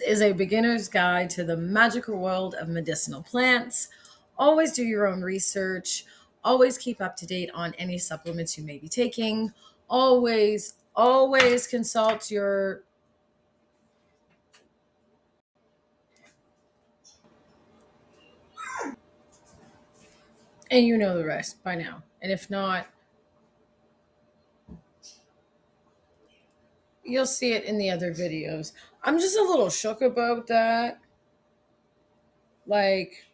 is a beginner's guide to the magical world of medicinal plants. Always do your own research. Always keep up to date on any supplements you may be taking. Always consult your. And you know the rest by now. And if not, you'll see it in the other videos. I'm just a little shook about that. Like,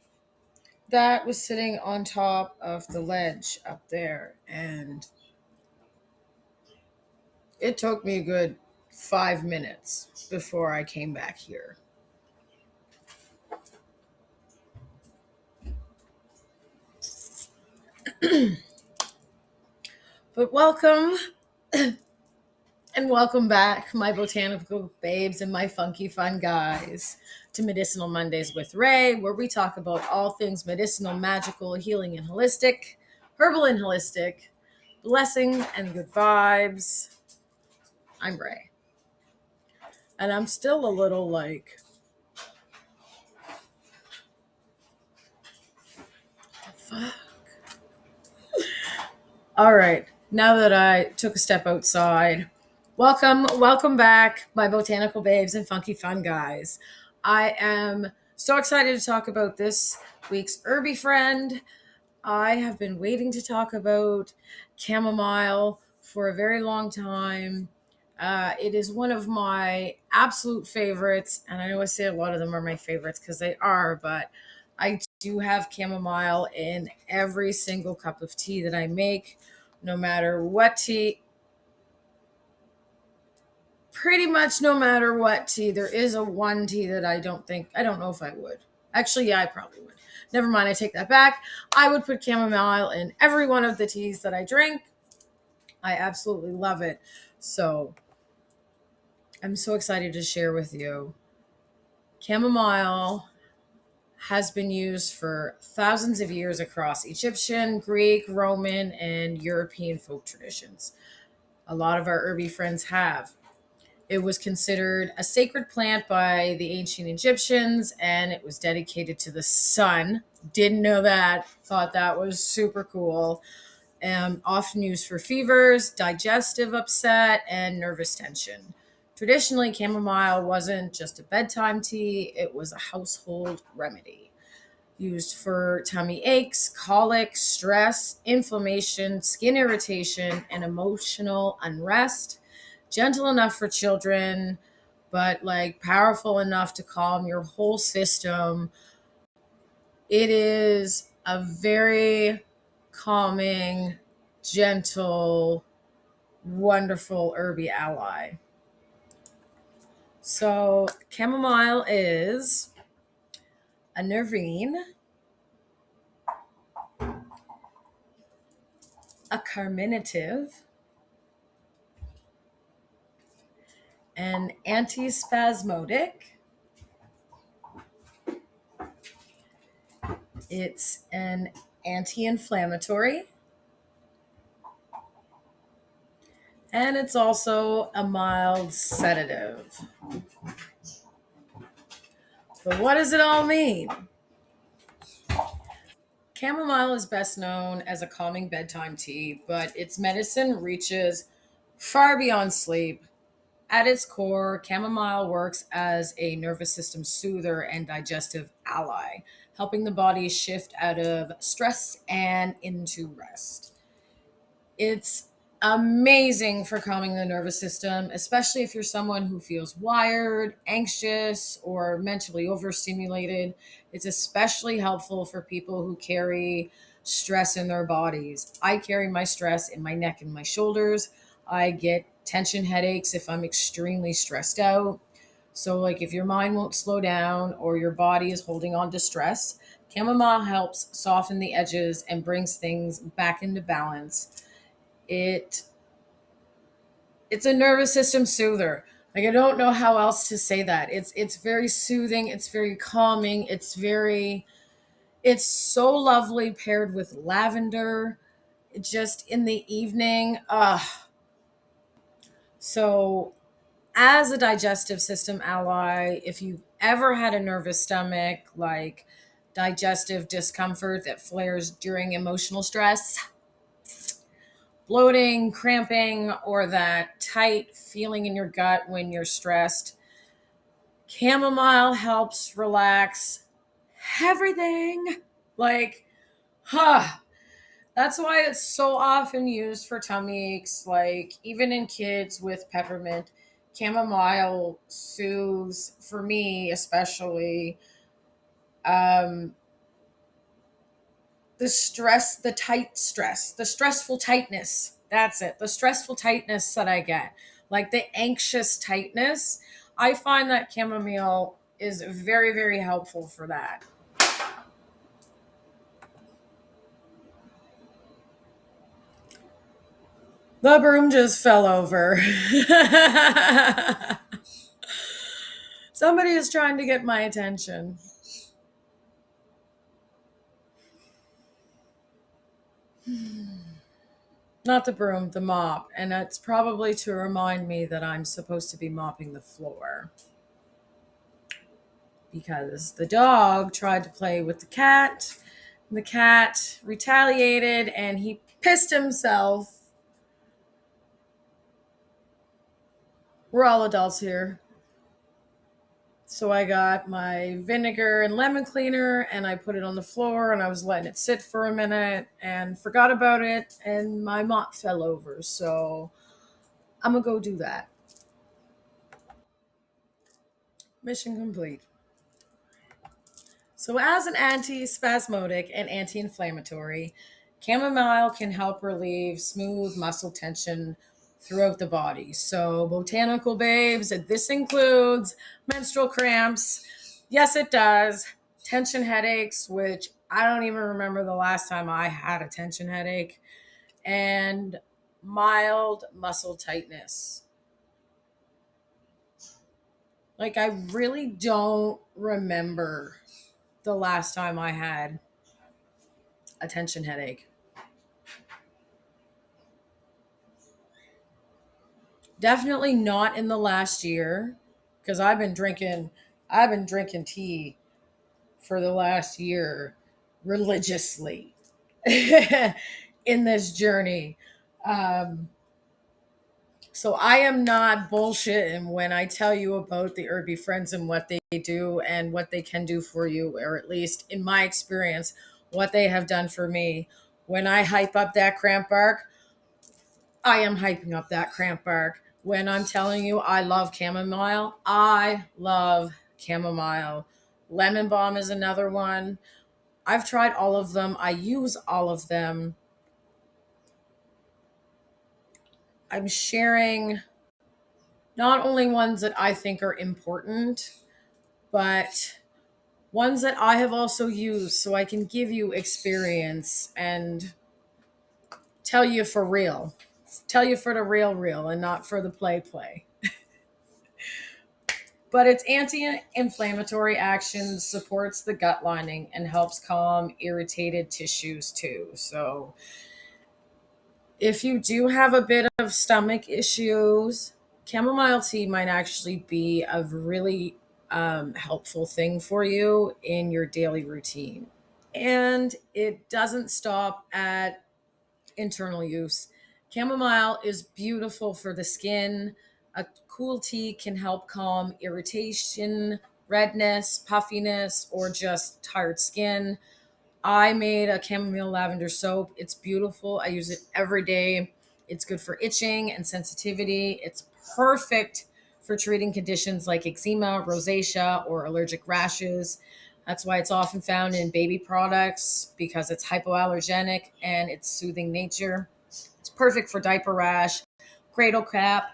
that was sitting on top of the ledge up there, and it took me a good 5 minutes before I came back here. But welcome and welcome back, my botanical babes and my funky fun guys, to Medicinal Mondays with Ray, where we talk about all things medicinal, magical, healing, and holistic, herbal and holistic, blessing and good vibes. I'm Ray. And I'm still a little like, fuck. All right. Now that I took a step outside, welcome back, my botanical babes and funky fun guys. I am so excited to talk about this week's herby friend. I have been waiting to talk about chamomile for a very long time. It is one of my absolute favorites, and I know I say a lot of them are my favorites because they are, but I do have chamomile in every single cup of tea that I make, no matter what tea. Pretty much no matter what tea. There is a one tea that I don't know if I would. Actually, yeah, I probably would. Never mind, I take that back. I would put chamomile in every one of the teas that I drink. I absolutely love it. So I'm so excited to share with you. Chamomile has been used for thousands of years across Egyptian, Greek, Roman, and European folk traditions. A lot of our herby friends have. It was considered a sacred plant by the ancient Egyptians, and it was dedicated to the sun. Didn't know that. Thought that was super cool. Often used for fevers, digestive upset, and nervous tension. Traditionally, chamomile wasn't just a bedtime tea, it was a household remedy. Used for tummy aches, colic, stress, inflammation, skin irritation, and emotional unrest. Gentle enough for children, but like powerful enough to calm your whole system. It is a very calming, gentle, wonderful herby ally. So, chamomile is a nervine, a carminative, an antispasmodic. It's an anti-inflammatory. And it's also a mild sedative. But what does it all mean? Chamomile is best known as a calming bedtime tea, but its medicine reaches far beyond sleep. At its core, chamomile works as a nervous system soother and digestive ally, helping the body shift out of stress and into rest. It's amazing for calming the nervous system, especially if you're someone who feels wired, anxious, or mentally overstimulated. It's especially helpful for people who carry stress in their bodies. I carry my stress in my neck and my shoulders. I get tension headaches if I'm extremely stressed out. So, like, if your mind won't slow down or your body is holding on to stress, chamomile helps soften the edges and brings things back into balance. it it's a nervous system soother. Like, I don't know how else to say that. It's very soothing, it's very calming, it's so lovely paired with lavender just in the evening. So as a digestive system ally, if you've ever had a nervous stomach, like digestive discomfort that flares during emotional stress, bloating, cramping, or that tight feeling in your gut when you're stressed, chamomile helps relax everything. Like, huh. That's why it's so often used for tummy aches. Like, even in kids with peppermint, chamomile soothes, for me especially, um, the stress, the stressful tightness. That's it. The stressful tightness that I get, like the anxious tightness. I find that chamomile is very, very helpful for that. The broom just fell over. Somebody is trying to get my attention. Not the broom, the mop. And it's probably to remind me that I'm supposed to be mopping the floor. Because the dog tried to play with the cat. The cat retaliated and he pissed himself. We're all adults here. So I got my vinegar and lemon cleaner and I put it on the floor and I was letting it sit for a minute and forgot about it and my mop fell over. So I'm going to go do that. Mission complete. So, as an anti-spasmodic and anti-inflammatory, chamomile can help relieve smooth muscle tension throughout the body. So, botanical babes, this includes menstrual cramps. Yes, it does. Tension headaches, which I don't even remember the last time I had a tension headache, and mild muscle tightness. Like, I really don't remember the last time I had a tension headache. Definitely not in the last year because I've been drinking tea for the last year religiously in this journey. Um, so I am not bullshitting when I tell you about the herby friends and what they do and what they can do for you, or at least in my experience, what they have done for me. When I hype up that cramp bark, I am hyping up that cramp bark. When I'm telling you I love chamomile, I love chamomile. Lemon balm is another one. I've tried all of them. I use all of them. I'm sharing not only ones that I think are important, but ones that I have also used so I can give you experience and tell you for real. Tell you for the real, real, and not for the play, play. But its anti-inflammatory action supports the gut lining and helps calm irritated tissues too. So if you do have a bit of stomach issues, chamomile tea might actually be a really helpful thing for you in your daily routine. And it doesn't stop at internal use. Chamomile is beautiful for the skin. A cool tea can help calm irritation, redness, puffiness, or just tired skin. I made a chamomile lavender soap. It's beautiful. I use it every day. It's good for itching and sensitivity. It's perfect for treating conditions like eczema, rosacea, or allergic rashes. That's why it's often found in baby products because it's hypoallergenic and its soothing nature. It's perfect for diaper rash, cradle cap.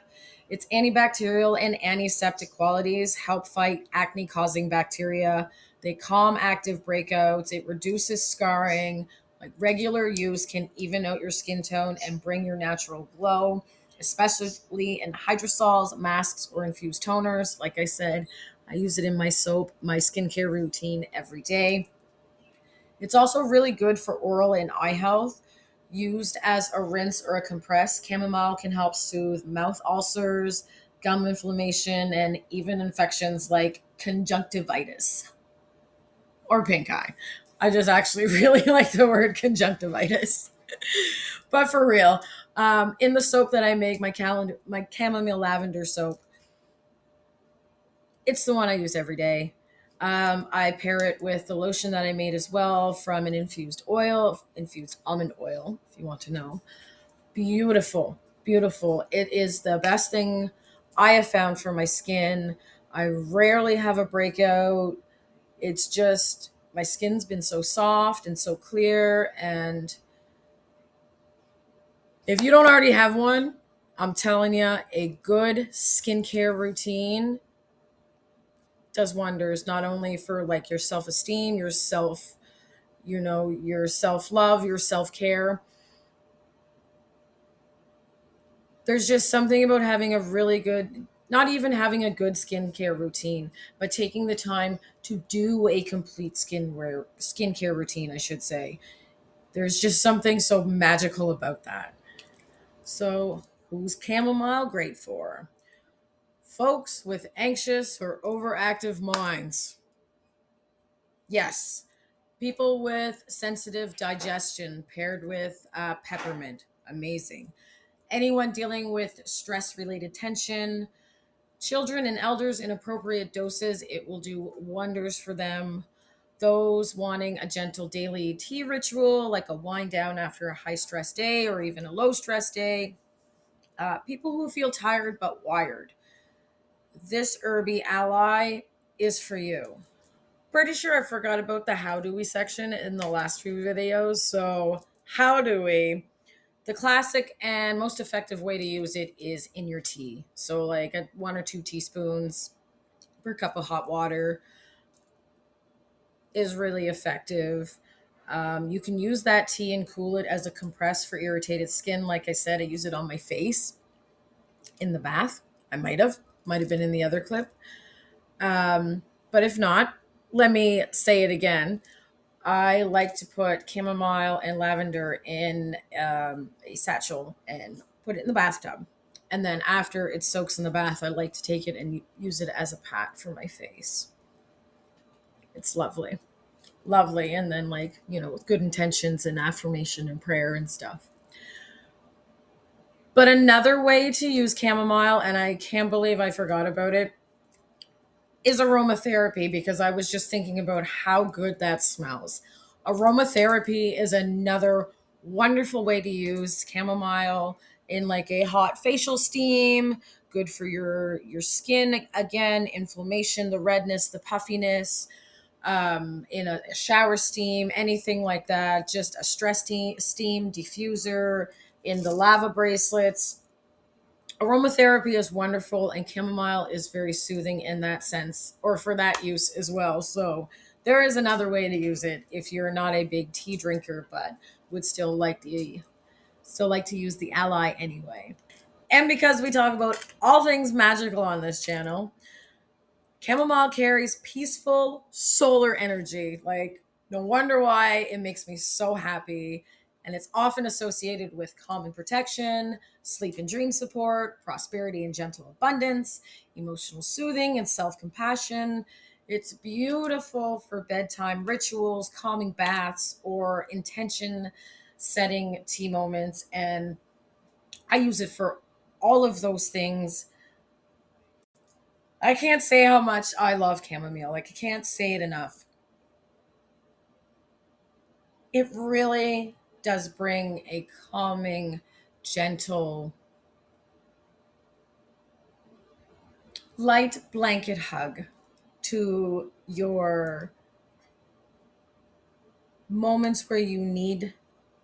Its antibacterial and antiseptic qualities help fight acne causing bacteria. They calm active breakouts. It reduces scarring. Like regular use can even out your skin tone and bring your natural glow, especially in hydrosols, masks, or infused toners. Like I said, I use it in my soap, my skincare routine every day. It's also really good for oral and eye health. Used as a rinse or a compress, chamomile can help soothe mouth ulcers, gum inflammation, and even infections like conjunctivitis or pink eye. I just actually really like the word conjunctivitis. But for real, in the soap that I make, my chamomile lavender soap, it's the one I use every day. I pair it with the lotion that I made as well from an infused almond oil, if you want to know. Beautiful, beautiful. It is the best thing I have found for my skin. I rarely have a breakout. It's just my skin's been so soft and so clear. And if you don't already have one, I'm telling you, a good skincare routine does wonders, not only for like your self-esteem, your self-love, your self-care. There's just something about having a really good, not even having a good skincare routine, but taking the time to do a complete skincare routine, I should say. There's just something so magical about that. So, who's chamomile great for? Folks with anxious or overactive minds. Yes. People with sensitive digestion paired with peppermint. Amazing. Anyone dealing with stress related tension, children and elders in appropriate doses, it will do wonders for them. Those wanting a gentle daily tea ritual, like a wind down after a high stress day or even a low stress day. People who feel tired but wired. This herby ally is for you. Pretty sure I forgot about the how do we section in the last few videos. So, how do we? The classic and most effective way to use it is in your tea. So, like 1 or 2 teaspoons per cup of hot water is really effective. You can use that tea and cool it as a compress for irritated skin. Like I said, I use it on my face in the bath. I might have been in the other clip. But if not, let me say it again. I like to put chamomile and lavender in a satchel and put it in the bathtub. And then after it soaks in the bath, I like to take it and use it as a pat for my face. It's lovely. Lovely. And then, like, with good intentions and affirmation and prayer and stuff. But another way to use chamomile, and I can't believe I forgot about it, is aromatherapy, because I was just thinking about how good that smells. Aromatherapy is another wonderful way to use chamomile in like a hot facial steam, good for your skin, again, inflammation, the redness, the puffiness, in a shower steam, anything like that, just a steam diffuser, in the lava bracelets. Aromatherapy is wonderful, and chamomile is very soothing in that sense, or for that use as well. So there is another way to use it if you're not a big tea drinker, but would still like to use the ally anyway. And because we talk about all things magical on this channel, chamomile carries peaceful solar energy. Like, no wonder why it makes me so happy. And it's often associated with calm and protection, sleep and dream support, prosperity and gentle abundance, emotional soothing and self compassion. It's beautiful for bedtime rituals, calming baths, or intention setting tea moments. And I use it for all of those things. I can't say how much I love chamomile. Like, I can't say it enough. It really does bring a calming, gentle, light blanket hug to your moments where you need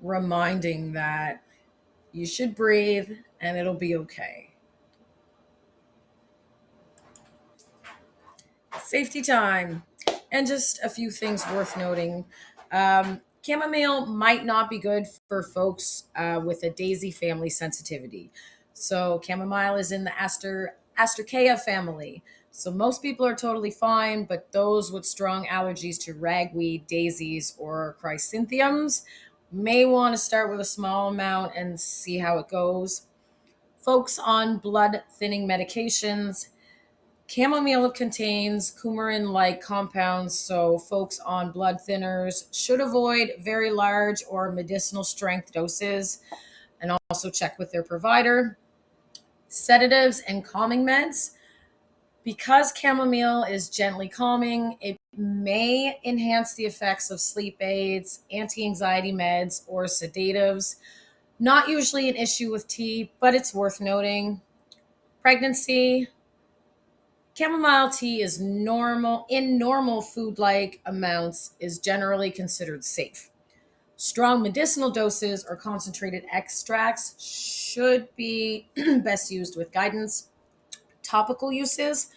reminding that you should breathe and it'll be okay. Safety time. And just a few things worth noting. Chamomile might not be good for folks with a daisy family sensitivity. So chamomile is in the Asteracea family. So most people are totally fine, but those with strong allergies to ragweed, daisies, or chrysanthemums may want to start with a small amount and see how it goes. Folks on blood thinning medications, chamomile contains coumarin like compounds, so folks on blood thinners should avoid very large or medicinal strength doses and also check with their provider. Sedatives and calming meds. Because chamomile is gently calming, it may enhance the effects of sleep aids, anti anxiety meds, or sedatives. Not usually an issue with tea, but it's worth noting. Pregnancy. Chamomile tea is normal in normal food like amounts is generally considered safe. Strong medicinal doses or concentrated extracts should be best used with guidance. Topical uses,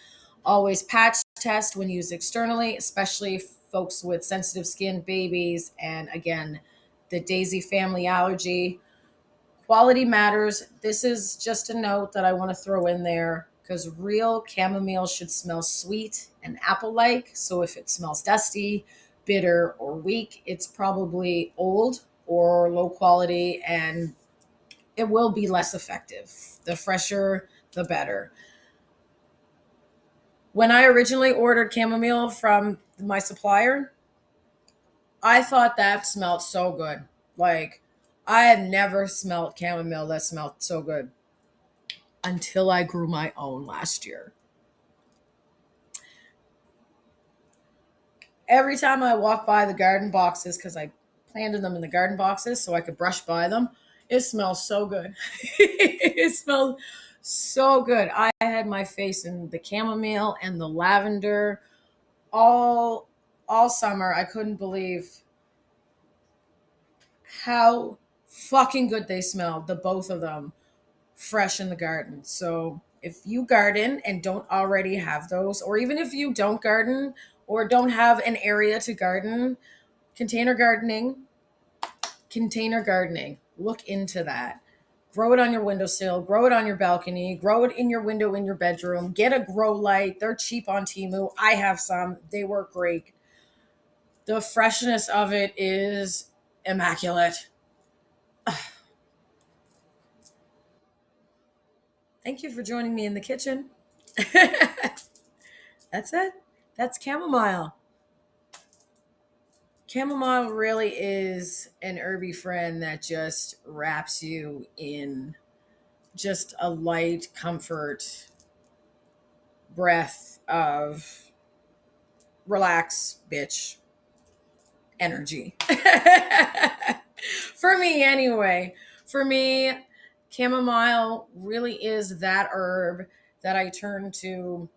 always patch test when used externally, especially folks with sensitive skin, babies, and again, the Daisy family allergy. Quality matters. This is just a note that I want to throw in there because real chamomile should smell sweet and apple like. So if it smells dusty, bitter, or weak, it's probably old or low quality and it will be less effective. The fresher, the better. When I originally ordered chamomile from my supplier, I thought that smelled so good. Like, I had never smelled chamomile that smelled so good until I grew my own last year. Every time I walk by the garden boxes, because I planted them in the garden boxes so I could brush by them, it smells so good. It smells so good. I had my face in the chamomile and the lavender all all summer. I couldn't believe how fucking good they smelled, the both of them, fresh in the garden. So if you garden and don't already have those, or even if you don't garden or don't have an area to garden, container gardening, container gardening, look into that. Grow it on your windowsill, grow it on your balcony, grow it in your window in your bedroom. Get a grow light. They're cheap on Temu. I have some. They work great. The freshness of it is immaculate. Thank you for joining me in the kitchen. That's it. That's chamomile. Chamomile really is an herby friend that just wraps you in just a light comfort breath of relax, bitch energy. For me, anyway. For me, chamomile really is that herb that I turn to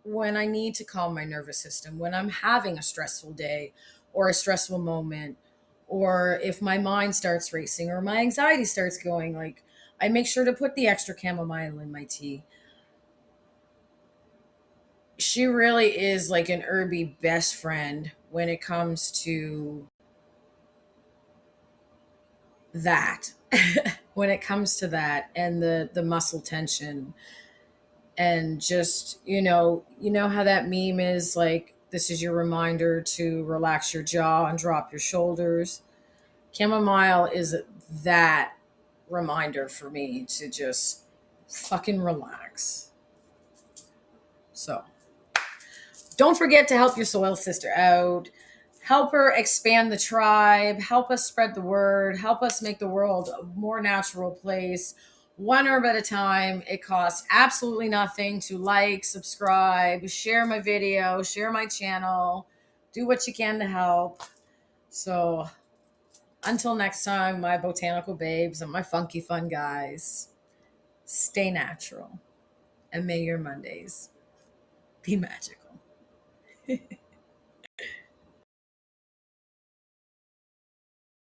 when I need to calm my nervous system, when I'm having a stressful day or a stressful moment, or if my mind starts racing or my anxiety starts going, like I make sure to put the extra chamomile in my tea. She really is like an herby best friend when it comes to that. When it comes to that and the muscle tension and just you know how that meme is like this is your reminder to relax your jaw and drop your shoulders. Chamomile is that reminder for me to just fucking relax. So don't forget to help your soil sister out. Help her expand the tribe. Help us spread the word. Help us make the world a more natural place. One herb at a time. It costs absolutely nothing to like, subscribe, share my video, share my channel. Do what you can to help. So until next time, my botanical babes and my funky fun guys, stay natural and may your Mondays be magical.